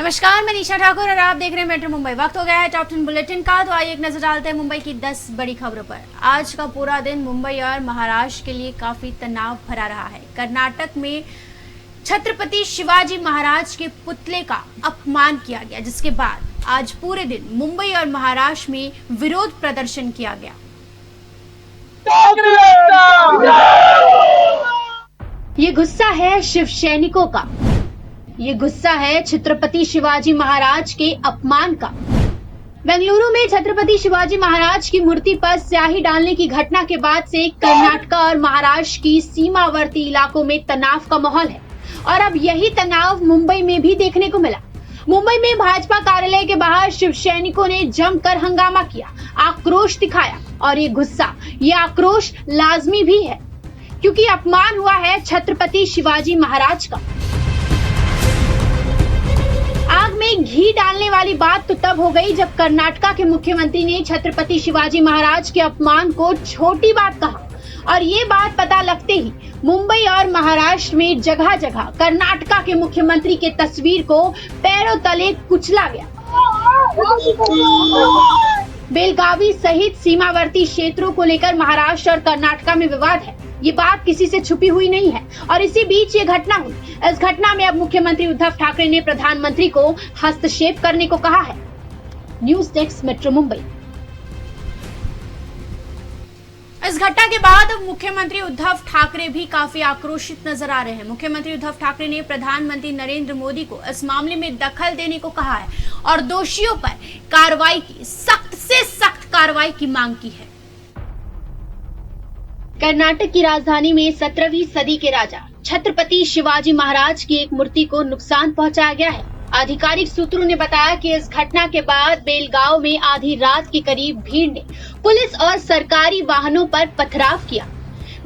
नमस्कार, मैं निशा ठाकुर और आप देख रहे हैं मेट्रो मुंबई। वक्त हो गया है टॉप 10 बुलेटिन का, तो आइए एक नजर डालते हैं मुंबई की 10 बड़ी खबरों पर। आज का पूरा दिन मुंबई और महाराष्ट्र के लिए काफी तनाव भरा रहा है। कर्नाटक में छत्रपति शिवाजी महाराज के पुतले का अपमान किया गया, जिसके बाद आज पूरे दिन मुंबई और महाराष्ट्र में विरोध प्रदर्शन किया गया। ये गुस्सा है शिव सैनिकों का, ये गुस्सा है छत्रपति शिवाजी महाराज के अपमान का। बेंगलुरु में छत्रपति शिवाजी महाराज की मूर्ति पर स्याही डालने की घटना के बाद से कर्नाटक और महाराष्ट्र की सीमावर्ती इलाकों में तनाव का माहौल है और अब यही तनाव मुंबई में भी देखने को मिला। मुंबई में भाजपा कार्यालय के बाहर शिव सैनिकों ने जमकर हंगामा किया, आक्रोश दिखाया और ये गुस्सा, ये आक्रोश लाजमी भी है क्योंकि अपमान हुआ है छत्रपति शिवाजी महाराज का। आग में घी डालने वाली बात तो तब हो गई जब कर्नाटक के मुख्यमंत्री ने छत्रपति शिवाजी महाराज के अपमान को छोटी बात कहा और ये बात पता लगते ही मुंबई और महाराष्ट्र में जगह जगह कर्नाटक के मुख्यमंत्री के तस्वीर को पैरों तले कुचला गया। बेलगावी सहित सीमावर्ती क्षेत्रों को लेकर महाराष्ट्र और कर्नाटक में विवाद है, ये बात किसी से छुपी हुई नहीं है और इसी बीच ये घटना हुई। इस घटना में अब मुख्यमंत्री उद्धव ठाकरे ने प्रधानमंत्री को हस्तक्षेप करने को कहा है। News desk metro Mumbai. इस घटना के बाद मुख्यमंत्री उद्धव ठाकरे भी काफी आक्रोशित नजर आ रहे हैं। मुख्यमंत्री उद्धव ठाकरे ने प्रधानमंत्री नरेंद्र मोदी को इस मामले में दखल देने को कहा है और दोषियों पर कार्रवाई की, सख्त से सख्त कार्रवाई की मांग की है। कर्नाटक की राजधानी में 17वीं सदी के राजा छत्रपति शिवाजी महाराज की एक मूर्ति को नुकसान पहुंचाया गया है। आधिकारिक सूत्रों ने बताया कि इस घटना के बाद बेलगांव में आधी रात के करीब भीड़ ने पुलिस और सरकारी वाहनों पर पथराव किया।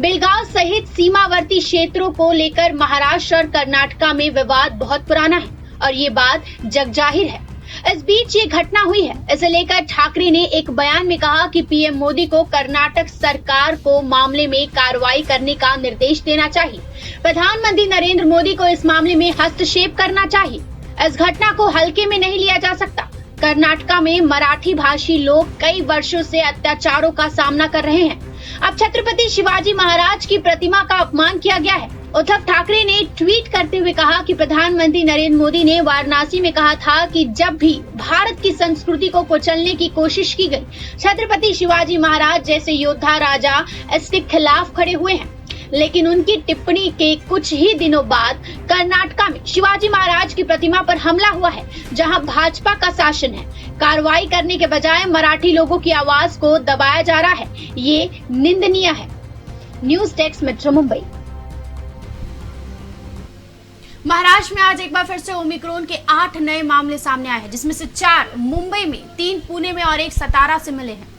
बेलगांव सहित सीमावर्ती क्षेत्रों को लेकर महाराष्ट्र और कर्नाटक में विवाद बहुत पुराना है और ये बात जगजाहिर है। इस बीच ये घटना हुई है, इसे लेकर ठाकरे ने एक बयान में कहा कि पीएम मोदी को कर्नाटक सरकार को मामले में कार्रवाई करने का निर्देश देना चाहिए। प्रधानमंत्री नरेंद्र मोदी को इस मामले में हस्तक्षेप करना चाहिए। इस घटना को हल्के में नहीं लिया जा सकता। कर्नाटक में मराठी भाषी लोग कई वर्षों से अत्याचारों का सामना कर रहे हैं। अब छत्रपति शिवाजी महाराज की प्रतिमा का अपमान किया गया है। उद्धव ठाकरे ने ट्वीट करते हुए कहा कि प्रधानमंत्री नरेंद्र मोदी ने वाराणसी में कहा था कि जब भी भारत की संस्कृति को कुचलने की कोशिश की गई, छत्रपति शिवाजी महाराज जैसे योद्धा राजा इसके खिलाफ खड़े हुए हैं। लेकिन उनकी टिप्पणी के कुछ ही दिनों बाद कर्नाटक में शिवाजी महाराज की प्रतिमा पर हमला हुआ है, जहां भाजपा का शासन है। कार्रवाई करने के बजाय मराठी लोगों की आवाज को दबाया जा रहा है, ये निंदनीय है। News desk metro Mumbai. Maharashtra में आज एक बार फिर से ओमिक्रॉन के 8 नए मामले सामने आए हैं, जिसमें से 4 मुंबई में, 3 पुणे में और 1 सतारा से मिले हैं।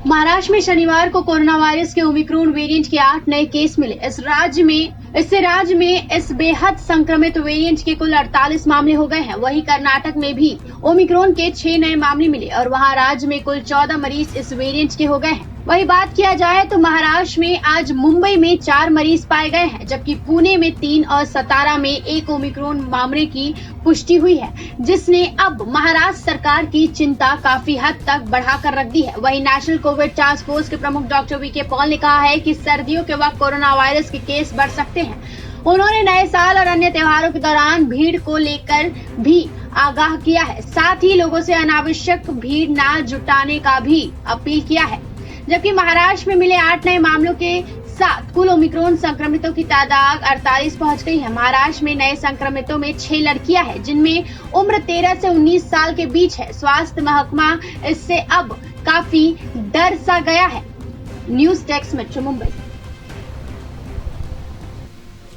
महाराष्ट्र में शनिवार को कोरोना वायरस के ओमिक्रॉन वेरिएंट के 8 नए केस मिले। इससे राज्य में इस बेहद संक्रमित वेरिएंट के कुल 48 मामले हो गए हैं। वहीं कर्नाटक में भी ओमिक्रॉन के 6 नए मामले मिले और वहां राज्य में कुल 14 मरीज इस वेरिएंट के हो गए हैं। वही बात किया जाए तो महाराष्ट्र में आज मुंबई में 4 मरीज पाए गए हैं, जबकि पुणे में 3 और सतारा में 1 ओमिक्रॉन मामले की पुष्टि हुई है, जिसने अब महाराष्ट्र सरकार की चिंता काफी हद तक बढ़ाकर रख दी है। वही नेशनल कोविड टास्क फोर्स के प्रमुख डॉक्टर वीके पॉल ने कहा है कि सर्दियों के वक्त कोरोना वायरस के केस बढ़ सकते हैं। उन्होंने नए साल और अन्य त्योहारों के दौरान भीड़ को लेकर भी आगाह किया है, साथ ही लोगों से अनावश्यक भीड़ न जुटाने का भी अपील किया है। जबकि महाराष्ट्र में मिले 8 नए मामलों के साथ कुल ओमिक्रॉन संक्रमितों की तादाद 48 पहुंच गई है। महाराष्ट्र में नए संक्रमितों में 6 लड़कियां हैं, जिनमें उम्र 13 से 19 साल के बीच है। स्वास्थ्य महकमा इससे अब काफी डर सा गया है। News desk metro Mumbai.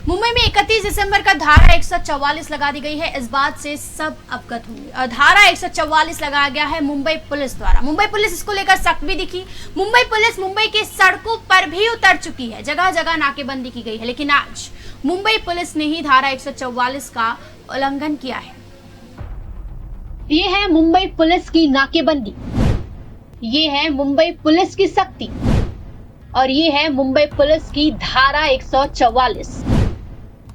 Mumbai में 31 दिसंबर का धारा 144 लगा दी गई है, इस बात से सब अवगत होंगे। और धारा 144 लगाया गया है मुंबई पुलिस द्वारा। मुंबई पुलिस इसको लेकर सख्त भी दिखी। मुंबई पुलिस मुंबई के सड़कों पर भी उतर चुकी है, जगह जगह नाकेबंदी की गई है। लेकिन आज मुंबई पुलिस ने ही धारा 144 का उल्लंघन किया है। ये है मुंबई पुलिस की नाकेबंदी, ये है मुंबई पुलिस की सख्ती और ये है मुंबई पुलिस की धारा 144।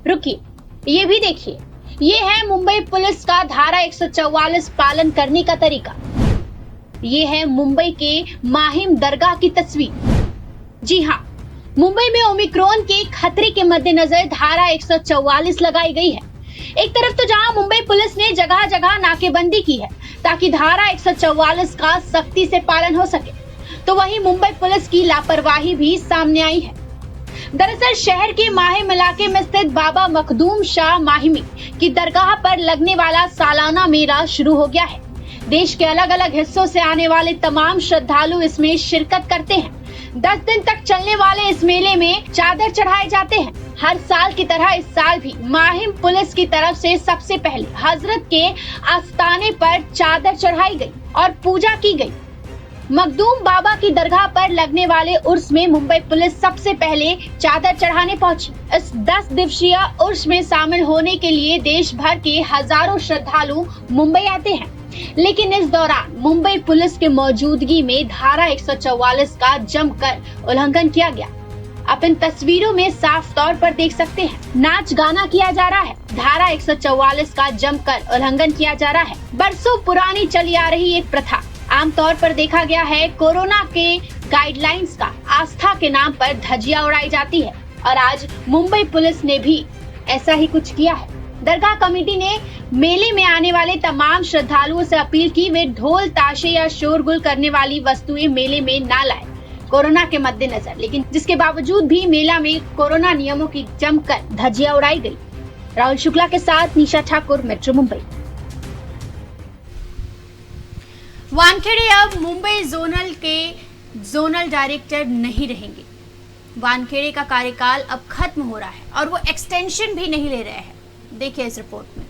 रुकिए, ये भी देखिए, ये है मुंबई पुलिस का धारा 144 पालन करने का तरीका। ये है मुंबई के माहिम दरगाह की तस्वीर। जी हाँ, मुंबई में ओमिक्रॉन के खतरे के मद्देनजर धारा 144 लगाई गई है। एक तरफ तो जहां मुंबई पुलिस ने जगह जगह नाकेबंदी की है ताकि धारा 144 का सख्ती से पालन हो सके, तो वहीं मुंबई पुलिस की लापरवाही भी सामने आई है। दरअसल शहर के माहिम इलाके में स्थित बाबा मखदूम शाह माहिमी की दरगाह पर लगने वाला सालाना मेला शुरू हो गया है। देश के अलग अलग हिस्सों से आने वाले तमाम श्रद्धालु इसमें शिरकत करते हैं। 10 दिन तक चलने वाले इस मेले में चादर चढ़ाए जाते हैं। हर साल की तरह इस साल भी माहिम पुलिस की तरफ से सबसे पहले हजरत के आस्थाने पर चादर चढ़ाई गई और पूजा की गई। मखदूम बाबा की दरगाह पर लगने वाले उर्स में मुंबई पुलिस सबसे पहले चादर चढ़ाने पहुंची। इस 10 दिवसीय उर्स में शामिल होने के लिए देश भर के हजारों श्रद्धालु मुंबई आते हैं, लेकिन इस दौरान मुंबई पुलिस के मौजूदगी में धारा 144 का जमकर उल्लंघन किया गया। आप इन तस्वीरों में साफ तौर पर देख सकते हैं, नाच गाना किया जा रहा है। धारा 144 का जमकर उल्लंघन किया जा रहा है। बरसों पुरानी चली आ रही एक प्रथा। आमतौर पर देखा गया है, कोरोना के गाइडलाइंस का आस्था के नाम पर धज्जियां उड़ाई जाती है और आज मुंबई पुलिस ने भी ऐसा ही कुछ किया है। दरगाह कमेटी ने मेले में आने वाले तमाम श्रद्धालुओं से अपील की वे ढोल ताशे या शोरगुल करने वाली वस्तुएं मेले में ना लाएं, कोरोना के मद्देनजर। लेकिन जिसके बावजूद भी मेला में कोरोना नियमों की जमकर धज्जियां उड़ाई गई। राहुल शुक्ला के साथ निशा ठाकुर, मेट्रो मुंबई। वानखेड़े अब मुंबई जोनल के जोनल डायरेक्टर नहीं रहेंगे। वानखेड़े का कार्यकाल अब खत्म हो रहा है और वो एक्सटेंशन भी नहीं ले रहे हैं। देखिए इस रिपोर्ट में।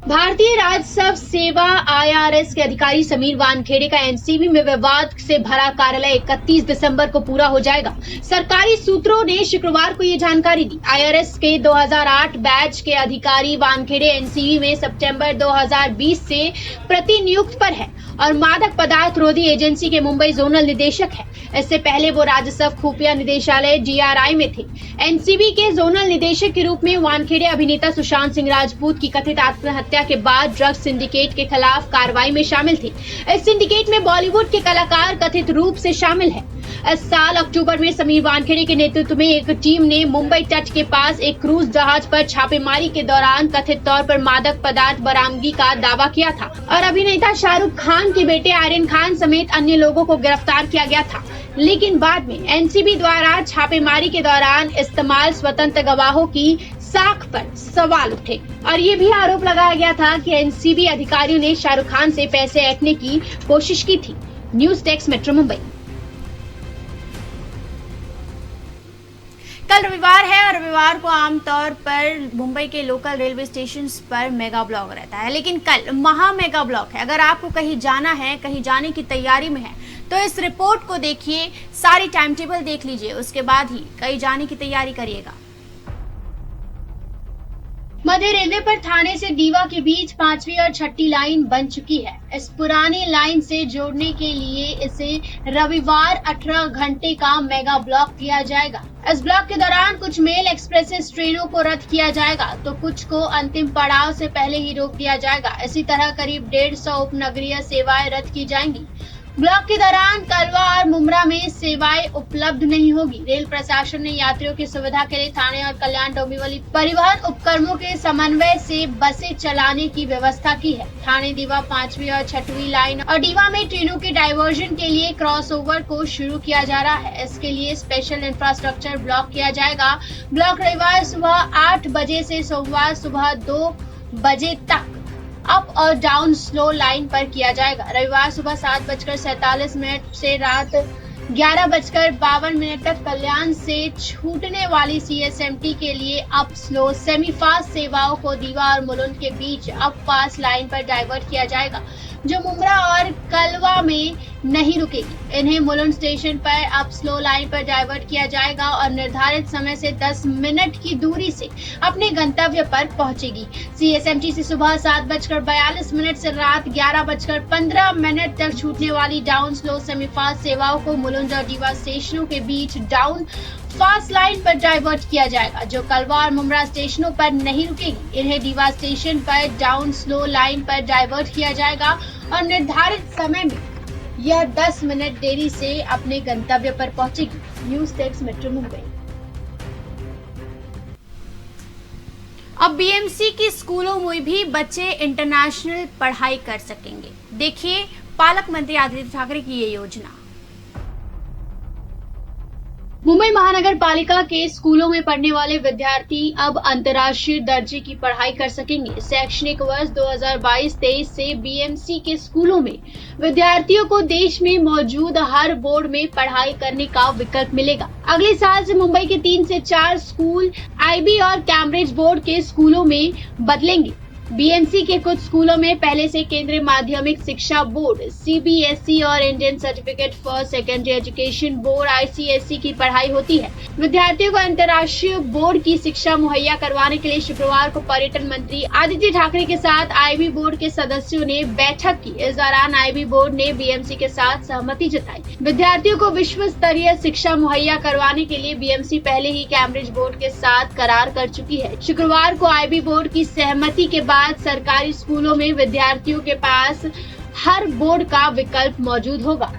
भारतीय राजस्व सेवा IRS के अधिकारी समीर वानखेड़े का एनसीबी में विवाद से भरा कार्यालय 31 दिसंबर को पूरा हो जाएगा। सरकारी सूत्रों ने शुक्रवार को ये जानकारी दी। IRS के 2008 बैच के अधिकारी वानखेड़े एनसीबी में सितंबर 2020 से प्रतिनियुक्त पर है और मादक पदार्थ रोधी एजेंसी के मुंबई जोनल निदेशक है। इससे पहले वो राजस्व खुफिया निदेशालय DRI में थे। एनसीबी के जोनल निदेशक के रूप में वानखेड़े अभिनेता सुशांत सिंह राजपूत की कथित आत्महत्या के बाद ड्रग्स सिंडिकेट के खिलाफ कार्रवाई में शामिल थे। इस सिंडिकेट में बॉलीवुड के कलाकार कथित रूप से शामिल हैं। इस साल अक्टूबर में समीर वानखेड़े के नेतृत्व में एक टीम ने मुंबई तट के पास एक क्रूज जहाज पर छापेमारी के दौरान कथित तौर पर मादक पदार्थ बरामदगी का दावा किया था और अभिनेता शाहरुख खान के बेटे आर्यन खान समेत अन्य लोगों को गिरफ्तार किया गया था। लेकिन बाद में एनसीबी द्वारा छापेमारी के दौरान इस्तेमाल स्वतंत्र गवाहों की साख पर सवाल उठे और ये भी आरोप लगाया गया था कि एनसीबी अधिकारियों ने शाहरुख खान से पैसे ऐंठने की कोशिश की थी। News desk, metro Mumbai. कल रविवार है और रविवार को आमतौर पर मुंबई के लोकल रेलवे स्टेशन पर मेगा ब्लॉक रहता है, लेकिन कल महा मेगा ब्लॉक है। अगर आपको कहीं जाना है, कहीं जाने की तैयारी में है, तो इस रिपोर्ट को देखिए, सारी टाइम टेबल देख लीजिए, उसके बाद ही कहीं जाने की तैयारी करिएगा। मध्य रेलवे पर थाने से दीवा के बीच 5वीं और 6ठी लाइन बन चुकी है। इस पुरानी लाइन से जोड़ने के लिए इसे रविवार 18 घंटे का मेगा ब्लॉक किया जाएगा। इस ब्लॉक के दौरान कुछ मेल एक्सप्रेस ट्रेनों को रद्द किया जाएगा तो कुछ को अंतिम पड़ाव से पहले ही रोक दिया जाएगा। इसी तरह करीब 150 उपनगरीय सेवाएं रद्द की जाएंगी। ब्लॉक के दौरान कलवा और मुमरा में सेवाएं उपलब्ध नहीं होगी। रेल प्रशासन ने यात्रियों की सुविधा के लिए थाने और कल्याण डोंबिवली परिवहन उपक्रमों के समन्वय से बसें चलाने की व्यवस्था की है। थाने दीवा 5वीं और 6वीं लाइन और दीवा में ट्रेनों के डाइवर्जन के लिए क्रॉसओवर को शुरू किया जा रहा है। इसके लिए स्पेशल इंफ्रास्ट्रक्चर ब्लॉक किया जाएगा। ब्लॉक रविवार सुबह 8 बजे से सोमवार सुबह 2 बजे तक अप और डाउन स्लो लाइन पर किया जाएगा। रविवार सुबह 7:47 से रात 11:52 तक कल्याण से छूटने वाली CSMT के लिए अप स्लो सेमी फास्ट सेवाओं को दीवा और मुलुंड के बीच अप फास्ट लाइन पर डाइवर्ट किया जाएगा, जो मुमरा और कलवा में नहीं रुकेगी। इन्हें मुलुंड स्टेशन पर अप स्लो लाइन पर डाइवर्ट किया जाएगा और निर्धारित समय से 10 मिनट की दूरी से अपने गंतव्य पर पहुंचेगी। CSMT से सुबह 7:42 से रात 11:15 तक छूटने वाली डाउन स्लो सेमी फास्ट सेवाओं को मुलुंड और दीवा स्टेशनों के बीच डाउन फास्ट लाइन पर डाइवर्ट किया जाएगा, जो कलवा और मुमरा स्टेशनों पर नहीं रुकेगी। इन्हें रीवा स्टेशन पर डाउन स्लो लाइन पर डाइवर्ट किया जाएगा और निर्धारित समय में यह 10 मिनट देरी से अपने गंतव्य पर पहुंचेगी। News desk metro Mumbai. अब बीएमसी की स्कूलों में भी बच्चे इंटरनेशनल पढ़ाई कर सकेंगे। देखिए पालक मंत्री आदित्य ठाकरे की ये योजना। मुंबई महानगर पालिका के स्कूलों में पढ़ने वाले विद्यार्थी अब अंतर्राष्ट्रीय दर्जे की पढ़ाई कर सकेंगे। शैक्षणिक वर्ष 2022-23 से बीएमसी के स्कूलों में विद्यार्थियों को देश में मौजूद हर बोर्ड में पढ़ाई करने का विकल्प मिलेगा। अगले साल से मुंबई के 3 से 4 स्कूल आईबी और कैम्ब्रिज बोर्ड के स्कूलों में बदलेंगे। बीएमसी के कुछ स्कूलों में पहले से केंद्रीय माध्यमिक शिक्षा बोर्ड सीबीएसई और Indian certificate for secondary education board ICSE की पढ़ाई होती है। विद्यार्थियों को अंतर्राष्ट्रीय बोर्ड की शिक्षा मुहैया करवाने के लिए शुक्रवार को पर्यटन मंत्री आदित्य ठाकरे के साथ आईबी बोर्ड के सदस्यों ने बैठक की। इस दौरान आईबी बोर्ड ने बीएमसी के साथ सहमति जताई। विद्यार्थियों को विश्व स्तरीय शिक्षा मुहैया करवाने के लिए बीएमसी पहले ही कैम्ब्रिज बोर्ड के साथ करार कर चुकी है। शुक्रवार को आईबी बोर्ड की सहमति के बाद सरकारी स्कूलों में विद्यार्थियों के पास हर बोर्ड का विकल्प मौजूद होगा।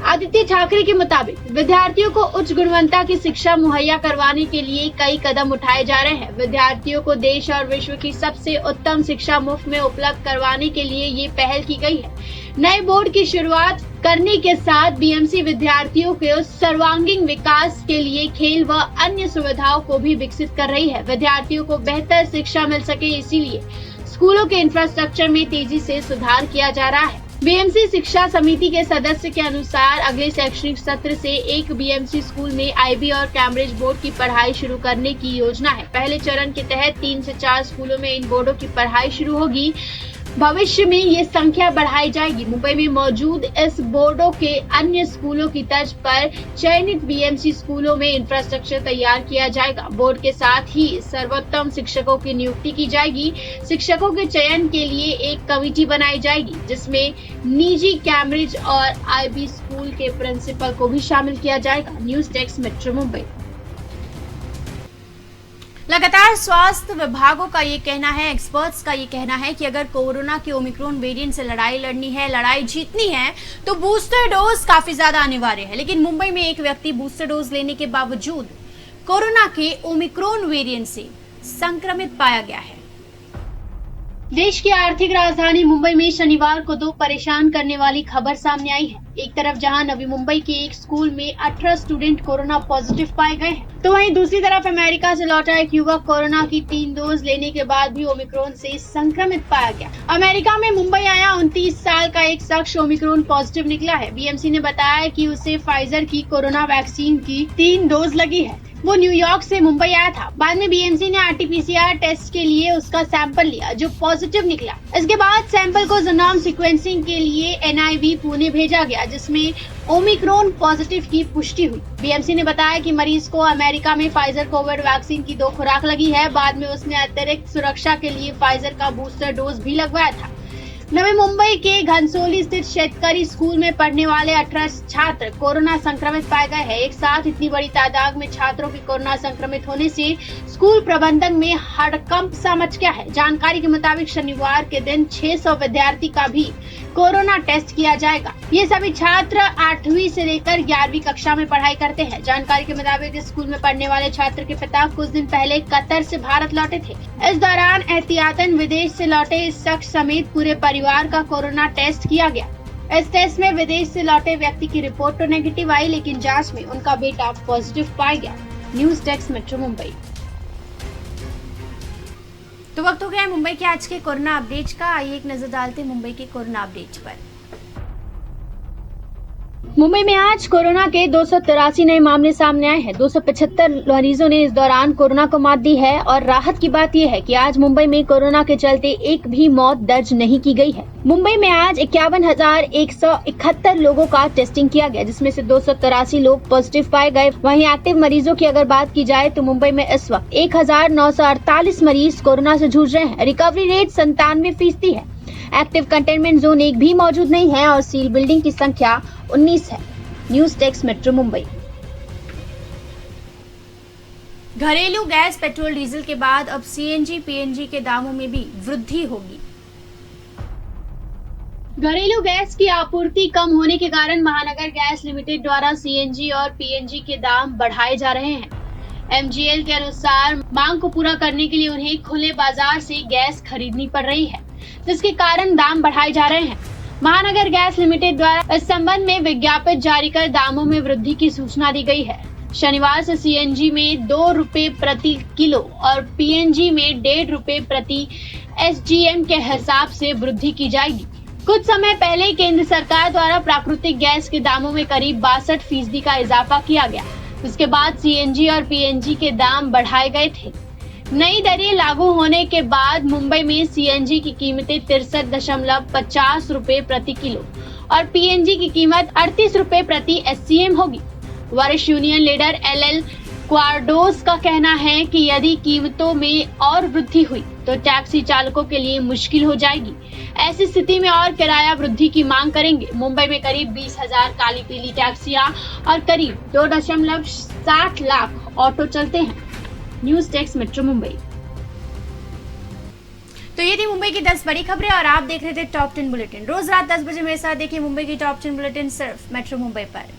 आदित्य ठाकरे के मुताबिक विद्यार्थियों को उच्च गुणवत्ता की शिक्षा मुहैया करवाने के लिए कई कदम उठाए जा रहे हैं। विद्यार्थियों को देश और विश्व की सबसे उत्तम शिक्षा मुफ्त में उपलब्ध करवाने के लिए ये पहल की गई है। नए बोर्ड की शुरुआत करने के साथ बीएमसी विद्यार्थियों के सर्वांगीण विकास के लिए खेल व अन्य सुविधाओं को भी विकसित कर रही है। विद्यार्थियों को बेहतर शिक्षा मिल सके, इसीलिए स्कूलों के इंफ्रास्ट्रक्चर में तेजी से सुधार किया जा रहा है। बीएमसी शिक्षा समिति के सदस्य के अनुसार अगले शैक्षणिक सत्र से एक बीएमसी स्कूल में आईबी और कैम्ब्रिज बोर्ड की पढ़ाई शुरू करने की योजना है। पहले चरण के तहत 3 से 4 स्कूलों में इन बोर्डों की पढ़ाई शुरू होगी। भविष्य में ये संख्या बढ़ाई जाएगी। मुंबई में मौजूद इस बोर्डों के अन्य स्कूलों की तर्ज पर चयनित बीएमसी स्कूलों में इंफ्रास्ट्रक्चर तैयार किया जाएगा। बोर्ड के साथ ही सर्वोत्तम शिक्षकों की नियुक्ति की जाएगी। शिक्षकों के चयन के लिए एक कमेटी बनाई जाएगी, जिसमें निजी कैम्ब्रिज और आईबी स्कूल के प्रिंसिपल को भी शामिल किया जाएगा। News desk metro Mumbai. लगातार स्वास्थ्य विभागों का ये कहना है, एक्सपर्ट्स का ये कहना है कि अगर कोरोना के ओमिक्रॉन वेरिएंट से लड़ाई लड़नी है, लड़ाई जीतनी है, तो बूस्टर डोज काफी ज्यादा अनिवार्य है। लेकिन मुंबई में एक व्यक्ति बूस्टर डोज लेने के बावजूद कोरोना के ओमिक्रॉन वेरिएंट से संक्रमित पाया गया है। देश की आर्थिक राजधानी मुंबई में शनिवार को 2 परेशान करने वाली खबर सामने आई है। एक तरफ जहां नवी मुंबई के एक स्कूल में 18 स्टूडेंट कोरोना पॉजिटिव पाए गए हैं, तो वहीं दूसरी तरफ अमेरिका से लौटा एक युवक कोरोना की 3 डोज लेने के बाद भी ओमिक्रॉन से संक्रमित पाया गया। अमेरिका में मुंबई आया 29 साल का एक शख्स ओमिक्रॉन पॉजिटिव निकला है। बीएमसी ने बताया कि उसे फाइजर की कोरोना वैक्सीन की 3 डोज लगी है। वो न्यूयॉर्क से मुंबई आया था। बाद में बीएमसी ने आरटीपीसीआर टेस्ट के लिए उसका सैंपल लिया, जो पॉजिटिव निकला। इसके बाद सैंपल को जीनोम सीक्वेंसिंग के लिए एनआईवी पुणे भेजा गया, जिसमें ओमिक्रॉन पॉजिटिव की पुष्टि हुई। बीएमसी ने बताया कि मरीज को अमेरिका में फाइजर कोविड वैक्सीन की 2 खुराक लगी है। बाद में उसने अतिरिक्त सुरक्षा के लिए फाइजर का बूस्टर डोज भी लगवाया था। नवी मुंबई के घनसोली स्थित शेतकरी स्कूल में पढ़ने वाले 18 छात्र कोरोना संक्रमित पाए गए हैं। एक साथ इतनी बड़ी तादाद में छात्रों के कोरोना संक्रमित होने से स्कूल प्रबंधन में हड़कंप सा मच गया है। जानकारी के मुताबिक शनिवार के दिन 600 विद्यार्थी का भी कोरोना टेस्ट किया जाएगा। ये सभी छात्र 8वीं से लेकर 11वीं कक्षा में पढ़ाई करते हैं। जानकारी के मुताबिक इस स्कूल में पढ़ने वाले छात्र के पिता कुछ दिन पहले कतर से भारत लौटे थे। इस दौरान एहतियातन विदेश से लौटे इस शख्स समेत पूरे परिवार का कोरोना टेस्ट किया गया। इस टेस्ट में विदेश से लौटे व्यक्ति की रिपोर्ट तो नेगेटिव आई, लेकिन जांच में उनका बेटा पॉजिटिव पाया गया। News desk metro Mumbai. तो वक्त हो गया है मुंबई के आज के कोरोना अपडेट का। आइए एक नजर डालते हैं मुंबई के कोरोना अपडेट पर। मुंबई में आज कोरोना के 283 नए मामले सामने आए हैं। 275 मरीजों ने इस दौरान कोरोना को मात दी है और राहत की बात यह है कि आज मुंबई में कोरोना के चलते एक भी मौत दर्ज नहीं की गई है। मुंबई में आज 51,171 लोगों का टेस्टिंग किया गया, जिसमें से 283 लोग पॉजिटिव पाए गए। वहीं एक्टिव मरीजों की अगर बात की जाए तो मुंबई में इस वक्त 1948 मरीज कोरोना से जूझ रहे हैं। रिकवरी रेट 97% है। एक्टिव कंटेनमेंट जोन एक भी मौजूद नहीं है और सील बिल्डिंग की संख्या 19 है। News desk metro Mumbai. घरेलू गैस, पेट्रोल, डीजल के बाद अब सीएनजी, पीएनजी के दामों में भी वृद्धि होगी। घरेलू गैस की आपूर्ति कम होने के कारण महानगर गैस लिमिटेड द्वारा सीएनजी और पीएनजी के दाम बढ़ाए जा रहे हैं। एमजीएल के अनुसार मांग को पूरा करने के लिए उन्हें खुले बाजार से गैस खरीदनी पड़ रही है, जिसके कारण दाम बढ़ाए जा रहे हैं। महानगर गैस लिमिटेड द्वारा इस संबंध में विज्ञापन जारी कर दामों में वृद्धि की सूचना दी गई है। शनिवार से सीएनजी में 2 रुपए प्रति किलो और पीएनजी में 1.5 रुपए प्रति एसजीएम के हिसाब से वृद्धि की जाएगी। कुछ समय पहले केंद्र सरकार द्वारा प्राकृतिक गैस के दामों में करीब 62% का इजाफा किया गया। उसके बाद सीएनजी और पीएनजी के दाम बढ़ाए गए थे। नई दरें लागू होने के बाद मुंबई में सीएनजी की कीमतें 63.50 रुपए प्रति किलो और पीएनजी की कीमत 38 रुपए प्रति एससीएम होगी। वरिष्ठ यूनियन लीडर एलएल क्वार्डोस का कहना है कि यदि कीमतों में और वृद्धि हुई तो टैक्सी चालकों के लिए मुश्किल हो जाएगी। ऐसी स्थिति में और किराया वृद्धि की मांग करेंगे। मुंबई में करीब 20,000 काली पीली टैक्सियां और करीब 2.60 लाख ऑटो चलते हैं। News desk metro Mumbai. तो ये थी मुंबई की 10 बड़ी खबरें और आप देख रहे थे टॉप 10 बुलेटिन। रोज रात 10 बजे मेरे साथ देखिए मुंबई की टॉप 10 बुलेटिन सिर्फ मेट्रो मुंबई पर।